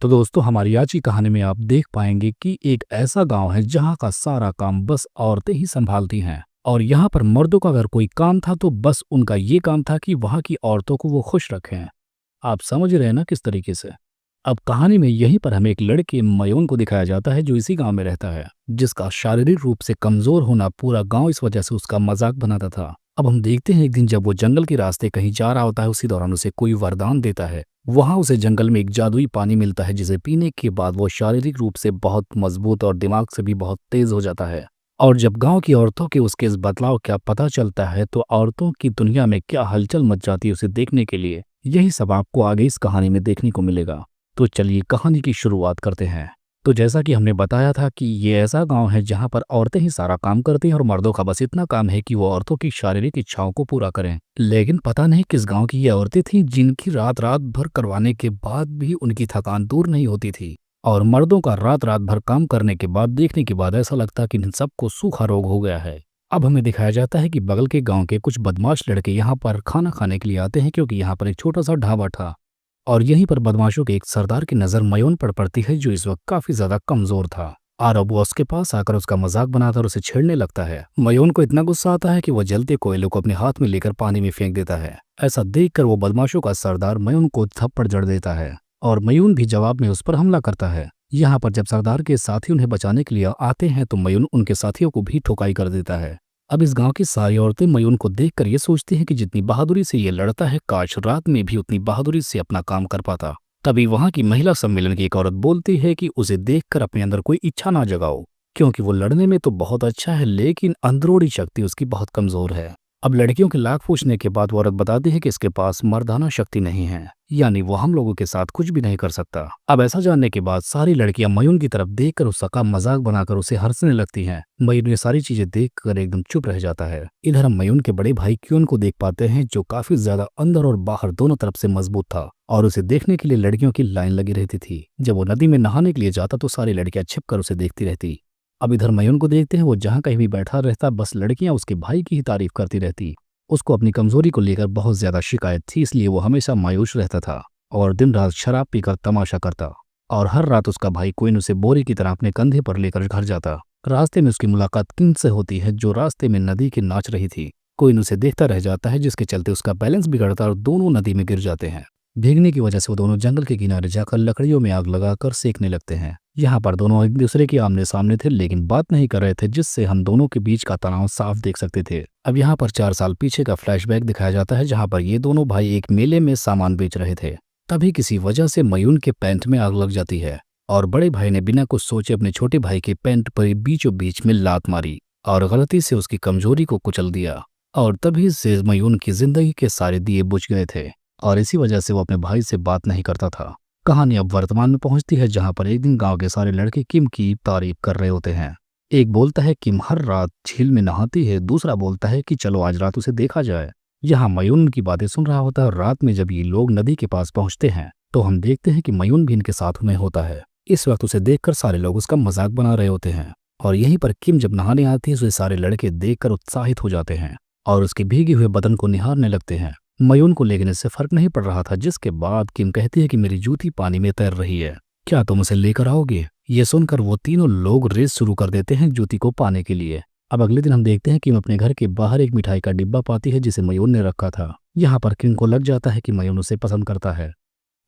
तो दोस्तों, हमारी आज की कहानी में आप देख पाएंगे कि एक ऐसा गांव है जहां का सारा काम बस औरतें ही संभालती हैं। और यहाँ पर मर्दों का अगर कोई काम था तो बस उनका ये काम था कि वहां की औरतों को वो खुश रखें। आप समझ रहे हैं ना किस तरीके से। अब कहानी में यहीं पर हमें एक लड़के मयून को दिखाया जाता है जो इसी गांव में रहता है, जिसका शारीरिक रूप से कमजोर होना पूरा गांव इस वजह से उसका मजाक बनाता था। अब हम देखते हैं एक दिन जब वो जंगल के रास्ते कहीं जा रहा होता है, उसी दौरान उसे कोई वरदान देता है। वहां उसे जंगल में एक जादुई पानी मिलता है जिसे पीने के बाद वो शारीरिक रूप से बहुत मजबूत और दिमाग से भी बहुत तेज हो जाता है। और जब गांव की औरतों के उसके इस बदलाव का पता चलता है तो औरतों की दुनिया में क्या हलचल मच जाती है उसे देखने के लिए। यही सब आपको आगे इस कहानी में देखने को मिलेगा। तो चलिए कहानी की शुरुआत करते हैं। तो जैसा कि हमने बताया था कि ये ऐसा गांव है जहां पर औरतें ही सारा काम करती हैं और मर्दों का बस इतना काम है कि वो औरतों की शारीरिक इच्छाओं को पूरा करें। लेकिन पता नहीं किस गांव की ये औरतें थीं जिनकी रात रात भर करवाने के बाद भी उनकी थकान दूर नहीं होती थी। और मर्दों का रात रात भर काम करने के बाद देखने के बाद ऐसा लगता कि इन सबको सूखा रोग हो गया है। अब हमें दिखाया जाता है कि बगल के गांव के कुछ बदमाश लड़के यहाँ पर खाना खाने के लिए आते हैं, क्योंकि यहाँ पर एक छोटा सा ढाबा था। और यहीं पर बदमाशों के एक सरदार की नजर मयून पर पड़ती है जो इस वक्त काफी ज्यादा कमजोर था। और अब वो उसके पास आकर उसका मजाक बनाता और उसे छेड़ने लगता है। मयून को इतना गुस्सा आता है कि वो जलते कोयले को अपने हाथ में लेकर पानी में फेंक देता है। ऐसा देखकर वो बदमाशों का सरदार मयून को थप्पड़ जड़ देता है और मयून भी जवाब में उस पर हमला करता है। यहाँ पर जब सरदार के साथी उन्हें बचाने के लिए आते हैं तो मयून उनके साथियों को भी ठोकाई कर देता है। अब इस गांव की सारी औरतें मयून को देखकर ये सोचती हैं कि जितनी बहादुरी से ये लड़ता है काश रात में भी उतनी बहादुरी से अपना काम कर पाता। तभी वहां की महिला सम्मेलन की एक औरत बोलती है कि उसे देखकर अपने अंदर कोई इच्छा ना जगाओ, क्योंकि वो लड़ने में तो बहुत अच्छा है लेकिन अंदरूनी शक्ति उसकी बहुत कमजोर है। अब लड़कियों के लाख पूछने के बाद वो औरत बताती है कि इसके पास मर्दाना शक्ति नहीं है, यानी वो हम लोगों के साथ कुछ भी नहीं कर सकता। अब ऐसा जानने के बाद सारी लड़कियां मयून की तरफ देखकर उसका मजाक बनाकर उसे हंसने लगती हैं। मयून ये सारी चीजें देखकर एकदम चुप रह जाता है। इधर हम मयून के बड़े भाई क्यून को देख पाते हैं जो काफी ज्यादा अंदर और बाहर दोनों तरफ से मजबूत था और उसे देखने के लिए लड़कियों की लाइन लगी रहती थी। जब वो नदी में नहाने के लिए जाता तो सारी लड़कियां छिपकर उसे देखती रहती। अब इधर मयून को देखते हैं, वो जहाँ कहीं भी बैठा रहता बस लड़कियां उसके भाई की ही तारीफ करती रहती। उसको अपनी कमजोरी को लेकर बहुत ज्यादा शिकायत थी, इसलिए वो हमेशा मायूस रहता था और दिन रात शराब पीकर तमाशा करता। और हर रात उसका भाई क्विन उसे बोरी की तरह अपने कंधे पर लेकर घर जाता। रास्ते में उसकी मुलाकात किम से होती है जो रास्ते में नदी के नाच रही थी। क्विन उसे देखता रह जाता है जिसके चलते उसका बैलेंस बिगड़ता और दोनों नदी में गिर जाते हैं। भीगने की वजह से वो दोनों जंगल के किनारे जाकर लकड़ियों में आग लगाकर सेकने लगते हैं। यहाँ पर दोनों एक दूसरे के आमने सामने थे लेकिन बात नहीं कर रहे थे, जिससे हम दोनों के बीच का तनाव साफ देख सकते थे। अब यहाँ पर 4 साल पीछे का फ्लैशबैक दिखाया जाता है जहाँ पर ये दोनों भाई एक मेले में सामान बेच रहे थे। तभी किसी वजह से मयून के पैंट में आग लग जाती है और बड़े भाई ने बिना कुछ सोचे अपने छोटे भाई के पैंट पर बीचों बीच में लात मारी और गलती से उसकी कमजोरी को कुचल दिया। और तभी से मयून की जिंदगी के सारे दिए बुझ गए थे और इसी वजह से वो अपने भाई से बात नहीं करता था। कहानी अब वर्तमान में पहुंचती है जहां पर एक दिन गांव के सारे लड़के किम की तारीफ कर रहे होते हैं। एक बोलता है किम हर रात झील में नहाती है, दूसरा बोलता है कि चलो आज रात उसे देखा जाए। यहाँ मयून उनकी बातें सुन रहा होता है और रात में जब ये लोग नदी के पास पहुंचते हैं तो हम देखते हैं कि मयून भी इनके साथ में होता है। इस वक्त उसे देखकर सारे लोग उसका मजाक बना रहे होते हैं और यहीं पर किम जब नहाने आती है तो सारे लड़के देखकर उत्साहित हो जाते हैं और उसके भीगे हुए बदन को निहारने लगते हैं। मयून को लेकिन इससे फर्क नहीं पड़ रहा था, जिसके बाद किम कहती है कि मेरी जूती पानी में तैर रही है, क्या तुम उसे लेकर आओगे? ये सुनकर वो तीनों लोग रेस शुरू कर देते हैं जूती को पाने के लिए। अब अगले दिन हम देखते हैं किम अपने घर के बाहर एक मिठाई का डिब्बा पाती है जिसे मयून ने रखा था। यहाँ पर किम को लग जाता है कि मयून उसे पसंद करता है।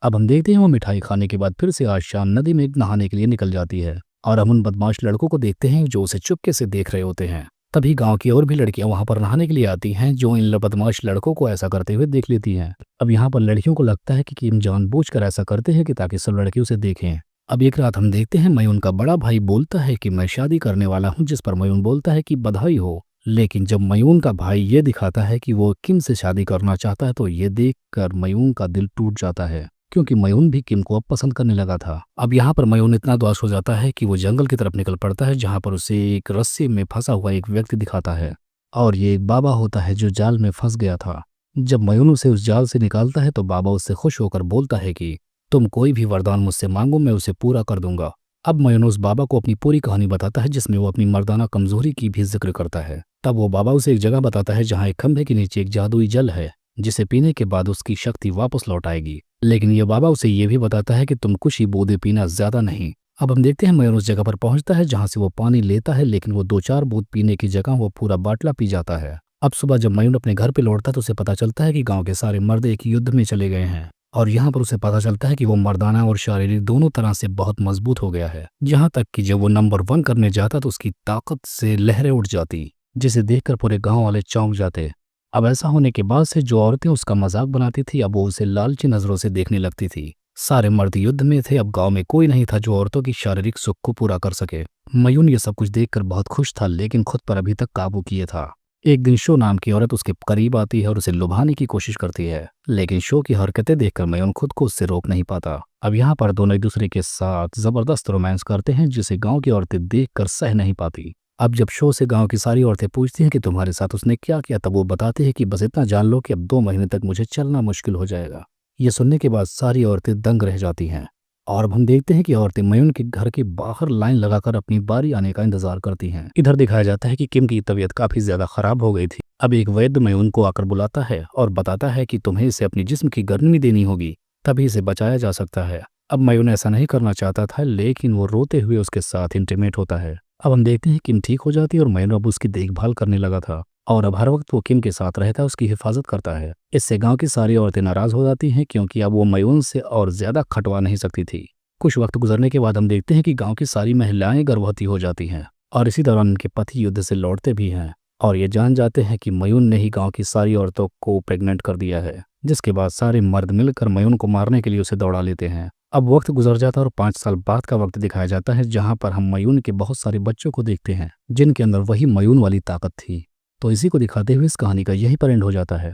अब हम देखते हैं वो मिठाई खाने के बाद फिर से आज शाम नदी में नहाने के लिए निकल जाती है और हम उन बदमाश लड़कों को देखते हैं जो उसे चुपके से देख रहे होते हैं। तभी गांव की और भी लड़कियां वहां पर नहाने के लिए आती हैं जो इन बदमाश लड़कों को ऐसा करते हुए देख लेती हैं। अब यहाँ पर लड़कियों को लगता है कि किम जानबूझकर ऐसा करते हैं कि ताकि सब लड़के उसे देखें। अब एक रात हम देखते हैं मयून का बड़ा भाई बोलता है कि मैं शादी करने वाला हूँ, जिस पर मयून बोलता है कि बधाई हो। लेकिन जब मयून का भाई ये दिखाता है कि वो किम से शादी करना चाहता है तो ये देखकर मयून का दिल टूट जाता है, क्योंकि मयून भी किम को अब पसंद करने लगा था। अब यहाँ पर मयून इतना उदास हो जाता है कि वो जंगल की तरफ निकल पड़ता है जहाँ पर उसे एक रस्सी में फंसा हुआ एक व्यक्ति दिखाता है और ये एक बाबा होता है जो जाल में फंस गया था। जब मयून उसे उस जाल से निकालता है तो बाबा उससे खुश होकर बोलता है कि तुम कोई भी वरदान मुझसे मांगो मैं उसे पूरा कर दूंगा। अब मयून उस बाबा को अपनी पूरी कहानी बताता है जिसमें वो अपनी मर्दाना कमजोरी की भी जिक्र करता है। तब वो बाबा उसे एक जगह बताता है जहाँ एक खंभे के नीचे एक जादुई जल है जिसे पीने के बाद उसकी शक्ति वापस लौट आएगी लेकिन ये बाबा उसे ये भी बताता है कि तुम कुछ ही बूंदे पीना, ज्यादा नहीं। अब हम देखते हैं मयूर उस जगह पर पहुंचता है जहां से वो पानी लेता है, लेकिन वो 2-4 बूंद पीने की जगह वो पूरा बाटला पी जाता है। अब सुबह जब मयूर अपने घर पे लौटता है तो उसे पता चलता है कि गांव के सारे मर्द एक युद्ध में चले गए हैं। और यहाँ पर उसे पता चलता है कि वो मर्दाना और शारीरिक दोनों तरह से बहुत मजबूत हो गया है। यहाँ तक कि जब वो नंबर 1 करने जाता तो उसकी ताकत से लहरें उठ जाती, जिसे देखकर पूरे गांव वाले चौंक जाते। अब ऐसा होने के बाद से जो औरतें उसका मजाक बनाती थी, अब वो उसे लालची नजरों से देखने लगती थी। सारे मर्द युद्ध में थे, अब गांव में कोई नहीं था जो औरतों की शारीरिक सुख को पूरा कर सके। मयून ये सब कुछ देखकर बहुत खुश था, लेकिन खुद पर अभी तक काबू किए था। एक दिन शो नाम की औरत उसके करीब आती है और उसे लुभाने की कोशिश करती है, लेकिन शो की हरकतें देखकर मयून खुद को उससे रोक नहीं पाता। अब यहाँ पर दोनों एक दूसरे के साथ जबरदस्त रोमांस करते हैं, जिसे गांव की औरतें देखकर सह नहीं पाती। अब जब शो से गांव की सारी औरतें पूछती हैं कि तुम्हारे साथ उसने क्या किया, तब वो बताते हैं कि बस इतना जान लो कि अब 2 महीने तक मुझे चलना मुश्किल हो जाएगा। ये सुनने के बाद सारी औरतें दंग रह जाती हैं। और अब हम देखते हैं कि औरतें मयून के घर के बाहर लाइन लगाकर अपनी बारी आने का इंतजार करती हैं। इधर दिखाया जाता है कि किम की तबीयत काफी ज्यादा खराब हो गई थी। अब एक वैद्य मयून को आकर बुलाता है और बताता है कि तुम्हें इसे अपनी जिस्म की गर्मी देनी होगी, तभी इसे बचाया जा सकता है। अब मयून ऐसा नहीं करना चाहता था, लेकिन वो रोते हुए उसके साथ इंटीमेट होता है। अब हम देखते हैं किम ठीक हो जाती है और मयून अब उसकी देखभाल करने लगा था और अब हर वक्त वो किम के साथ रहता है, उसकी हिफाजत करता है। इससे गांव की सारी औरतें नाराज हो जाती हैं, क्योंकि अब वो मयून से और ज्यादा खटवा नहीं सकती थी। कुछ वक्त गुजरने के बाद हम देखते हैं कि गांव की सारी महिलाएं गर्भवती हो जाती हैं और इसी दौरान उनके पति युद्ध से लौटते भी हैं और ये जान जाते हैं कि मयून ने ही गांव की सारी औरतों को प्रेग्नेंट कर दिया है। जिसके बाद सारे मर्द मिलकर मयून को मारने के लिए उसे दौड़ा लेते हैं। अब वक्त गुजर जाता है और 5 साल बाद का वक्त दिखाया जाता है, जहां पर हम मयून के बहुत सारे बच्चों को देखते हैं जिनके अंदर वही मयून वाली ताकत थी। तो इसी को दिखाते हुए इस कहानी का यहीं पर एंड हो जाता है।